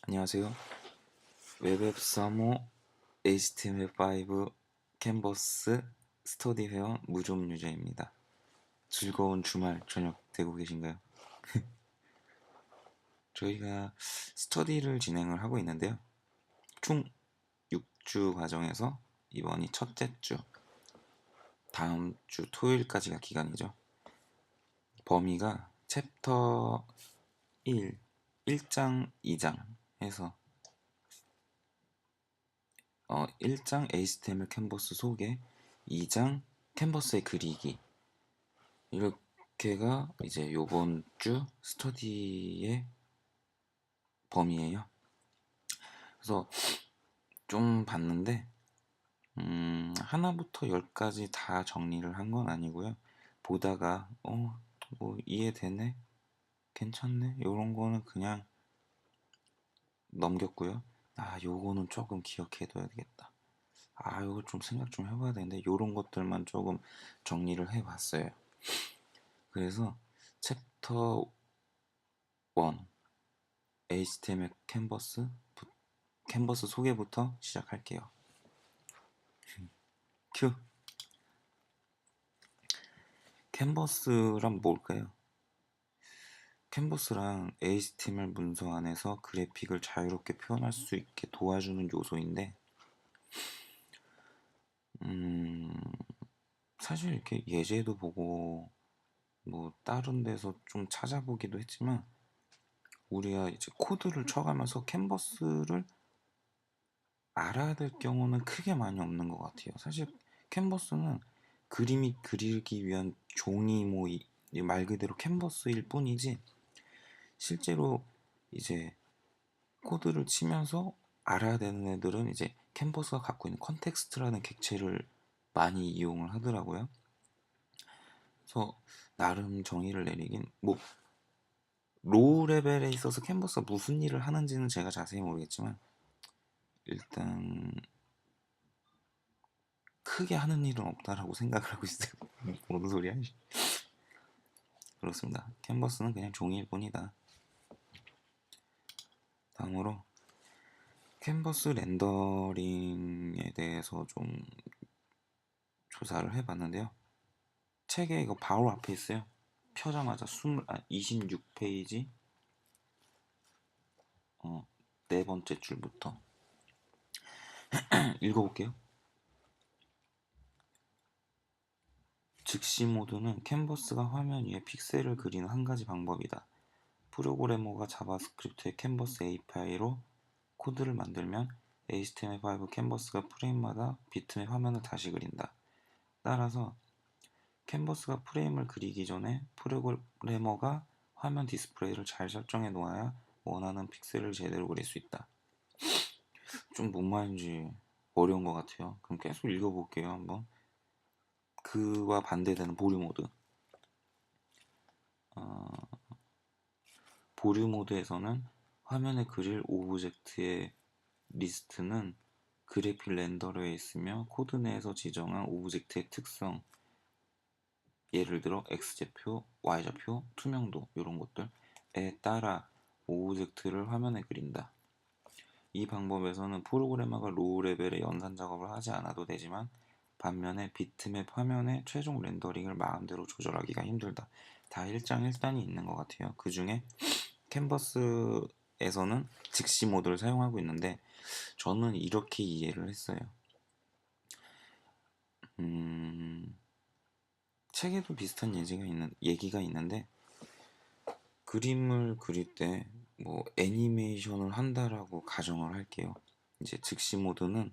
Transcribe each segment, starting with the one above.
안녕하세요. 웹앱 3호 HTML5 캔버스 스터디회원 무좀 유저입니다. 즐거운 주말 저녁 되고 계신가요? 저희가 스터디를 진행을 하고 있는데요. 총 6주 과정에서 이번이 첫째 주, 다음 주 토요일까지가 기간이죠. 범위가 챕터 1, 1장, 2장 해서 1장 HTML 캔버스 소개, 2장 캔버스의 그리기, 이렇게가 이제 요번 주 스터디의 범위예요. 그래서 좀 봤는데 하나부터 열까지 다 정리를 한 건 아니고요. 보다가 뭐 이해되네, 괜찮네, 요런 거는 그냥 넘겼고요. 요거는 조금 기억해둬야 되겠다. 요거 좀 생각 좀 해봐야 되는데, 요런 것들만 조금 정리를 해봤어요. 그래서 챕터 1 HTML 캔버스 소개부터 시작할게요. 큐. 캔버스란 뭘까요? 캔버스랑 HTML 문서 안에서 그래픽을 자유롭게 표현할 수 있게 도와주는 요소인데, 사실 이렇게 예제도 보고 뭐 다른 데서 좀 찾아보기도 했지만, 우리가 이제 코드를 쳐가면서 캔버스를 알아야 될 경우는 크게 많이 없는 것 같아요. 사실 캔버스는 그림이 그리기 위한 종이 말 그대로 캔버스일 뿐이지, 실제로 이제 코드를 치면서 알아야 되는 애들은 이제 캔버스가 갖고 있는 컨텍스트라는 객체를 많이 이용을 하더라고요. 그래서 나름 정의를 내리긴, 뭐 로우 레벨에 있어서 캔버스가 무슨 일을 하는지는 제가 자세히 모르겠지만, 일단 크게 하는 일은 없다라고 생각을 하고 있어요. 뭔 소리야? 그렇습니다. 캔버스는 그냥 종이일 뿐이다. 다음으로 캔버스 렌더링에 대해서 좀 조사를 해봤는데요. 책에 이거 바로 앞에 있어요. 펴자마자 26페이지 네 번째 줄부터 읽어볼게요. 즉시 모드는 캔버스가 화면 위에 픽셀을 그리는 한 가지 방법이다. 프로그래머가 자바스크립트의 캔버스 API로 코드를 만들면 HTML5 캔버스가 프레임마다 비트맵 화면을 다시 그린다. 따라서 캔버스가 프레임을 그리기 전에 프로그래머가 화면 디스플레이를 잘 설정해 놓아야 원하는 픽셀을 제대로 그릴 수 있다. 좀 뭔 말인지 어려운 것 같아요. 그럼 계속 읽어볼게요. 한번. 그와 반대되는 보류 모드. 보류 모드에서는 화면에 그릴 오브젝트의 리스트는 그래픽 렌더러에 있으며, 코드 내에서 지정한 오브젝트의 특성, 예를 들어 X좌표, Y좌표, 투명도 이런 것들에 따라 오브젝트를 화면에 그린다. 이 방법에서는 프로그래머가 로우 레벨의 연산 작업을 하지 않아도 되지만, 반면에 비트맵 화면의 최종 렌더링을 마음대로 조절하기가 힘들다. 다 일장일단이 있는 것 같아요. 그 중에 캔버스에서는 즉시 모드를 사용하고 있는데, 저는 이렇게 이해를 했어요. 책에도 비슷한 얘기가 있는데, 그림을 그릴 때 뭐 애니메이션을 한다라고 가정을 할게요. 이제 즉시 모드는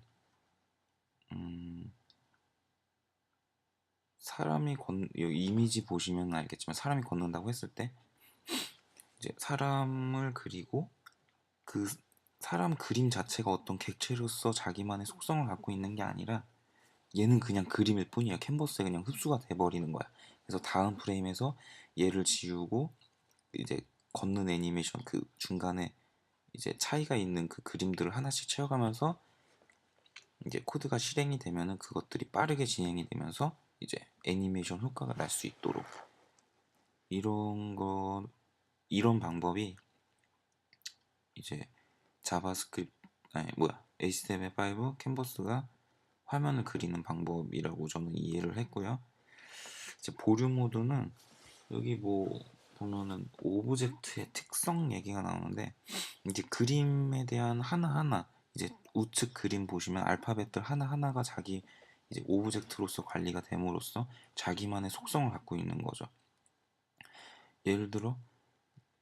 이미지 보시면 알겠지만, 사람이 걷는다고 했을 때 이제 사람을 그리고 그 사람 그림 자체가 어떤 객체로서 자기만의 속성을 갖고 있는 게 아니라, 얘는 그냥 그림일 뿐이야. 캔버스에 그냥 흡수가 돼버리는 거야. 그래서 다음 프레임에서 얘를 지우고 이제 걷는 애니메이션 그 중간에 이제 차이가 있는 그 그림들을 하나씩 채워가면서 이제 코드가 실행이 되면은 그것들이 빠르게 진행이 되면서 이제 애니메이션 효과가 날 수 있도록, 이런 거 이런 방법이 이제 자바스크립트 아니 뭐야 HTML5 캔버스가 화면을 그리는 방법이라고 저는 이해를 했고요. 이제 보류 모드는 여기 뭐 보면은 오브젝트의 특성 얘기가 나오는데 이제 그림에 대한 하나하나 이제 우측 그림 보시면 알파벳들 하나하나가 자기 이제 오브젝트로서 관리가 됨으로써 자기만의 속성을 갖고 있는 거죠. 예를 들어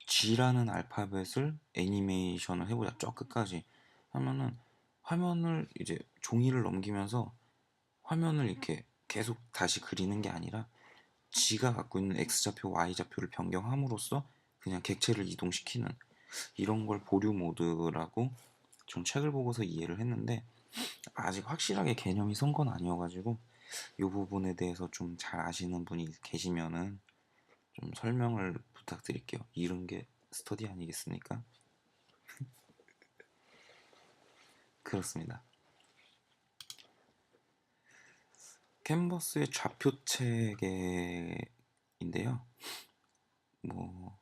G라는 알파벳을 애니메이션을 해보자. 쫙 끝까지 하면은 화면을 이제 종이를 넘기면서 화면을 이렇게 계속 다시 그리는 게 아니라 G가 갖고 있는 X좌표, Y좌표를 변경함으로써 그냥 객체를 이동시키는 이런 걸 보류 모드라고 전 책을 보고서 이해를 했는데 아직 확실하게 개념이 선 건 아니어가지고 이 부분에 대해서 좀 잘 아시는 분이 계시면은 좀 설명을 부탁드릴게요. 이런 게 스터디 아니겠습니까? 그렇습니다. 캔버스의 좌표 체계인데요. 뭐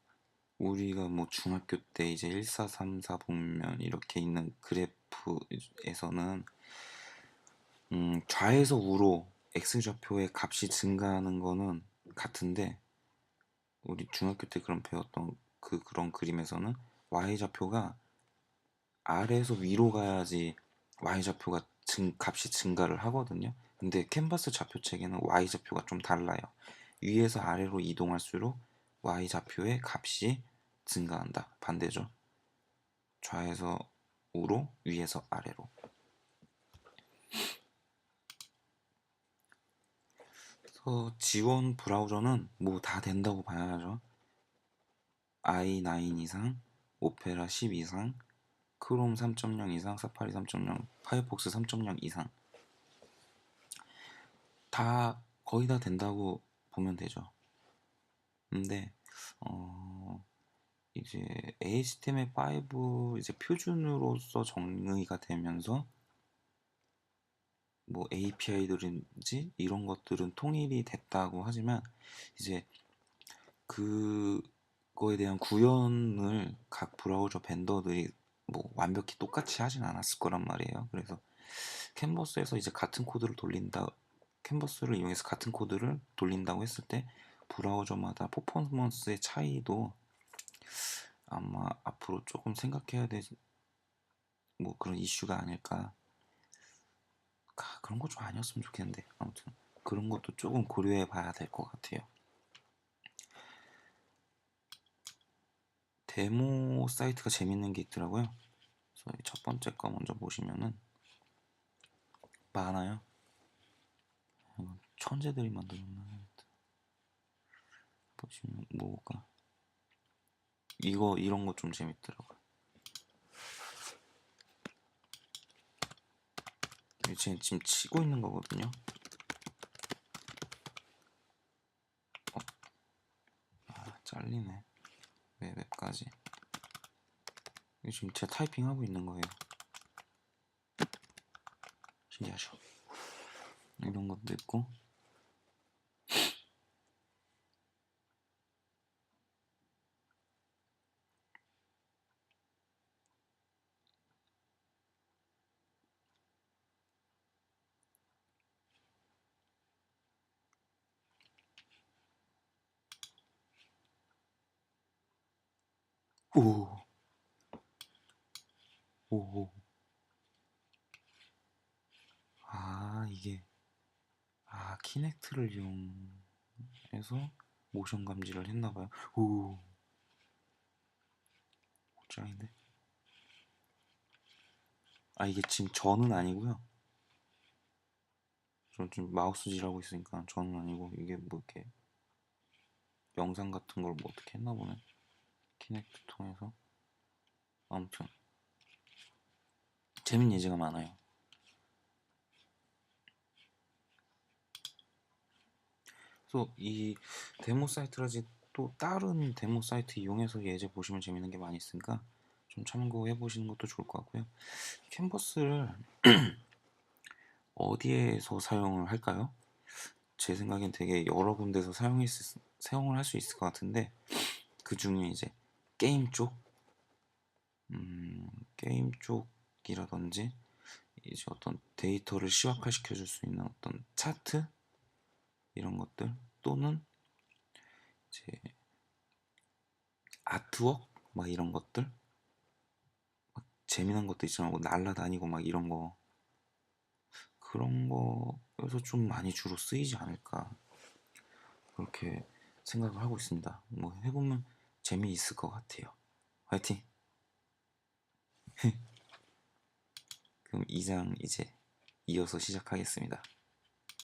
우리가 뭐 중학교 때 이제 1434 보면 이렇게 있는 그래프에서는 좌에서 우로 x좌표의 값이 증가하는 거는 같은데 우리 중학교 때 그런 배웠던 그런 그림에서는 y좌표가 아래에서 위로 가야지 y좌표가 값이 증가를 하거든요. 근데 캔버스 좌표 체계는 y좌표가 좀 달라요. 위에서 아래로 이동할수록 y좌표의 값이 증가한다. 반대죠. 좌에서 우로, 위에서 아래로. 그래서 지원 브라우저는 뭐 다 된다고 봐야죠. i9 이상, 오페라 10 이상, 크롬 3.0 이상, 사파리 3.0, 파이어폭스 3.0 이상 다 거의 다 된다고 보면 되죠. 근데 이제 HTML5 이제 표준으로서 정의가 되면서 뭐 API들인지 이런 것들은 통일이 됐다고 하지만 이제 그거에 대한 구현을 각 브라우저 벤더들이 뭐 완벽히 똑같이 하진 않았을 거란 말이에요. 그래서 캔버스에서 이제 같은 코드를 돌린다, 캔버스를 이용해서 같은 코드를 돌린다고 했을 때 브라우저마다 퍼포먼스의 차이도 아마 앞으로 조금 생각해야 될 뭐 그런 이슈가 아닐까. 그런 거 좀 아니었으면 좋겠는데 아무튼 그런 것도 조금 고려해 봐야 될 것 같아요. 데모 사이트가 재밌는 게 있더라고요. 그래서 첫 번째 거 먼저 보시면은 많아요. 천재들이 만들었나. 보시면 뭐가 이거 이런 거 좀 재밌더라고요. 이게 지금 치고 있는 거거든요. 잘리네. 왜 웹까지? 지금 제가 타이핑 하고 있는 거예요. 신기하죠? 이런 것도 있고. 오, 오, 오. 이게 키넥트를 이용해서 모션 감지를 했나봐요. 오, 짱인데? 이게 지금 저는 아니고요. 저 지금 마우스질하고 있으니까 저는 아니고 이게 뭐 이렇게 영상 같은 걸 뭐 어떻게 했나 보네. 키넥트 통해서. 아무튼 재밌는 예제가 많아요. 그래서 이 데모 사이트라지 또 다른 데모 사이트 이용해서 예제 보시면 재밌는 게 많이 있으니까 좀 참고해 보시는 것도 좋을 것 같고요. 캔버스를 어디에서 사용을 할까요? 제 생각엔 되게 여러 군데서 사용을 할 수 있을 것 같은데 그 중에 이제 게임 쪽, 게임 쪽이라든지 이제 어떤 데이터를 시각화시켜 줄 수 있는 어떤 차트 이런 것들, 또는 이제 아트웍 막 이런 것들, 재미난 것도 있지만 뭐 날라다니고 막 이런 거, 그런 거에서 좀 많이 주로 쓰이지 않을까 그렇게 생각을 하고 있습니다. 뭐 해보면 재미있을 것 같아요. 화이팅! 그럼 2장 이제 이어서 시작하겠습니다.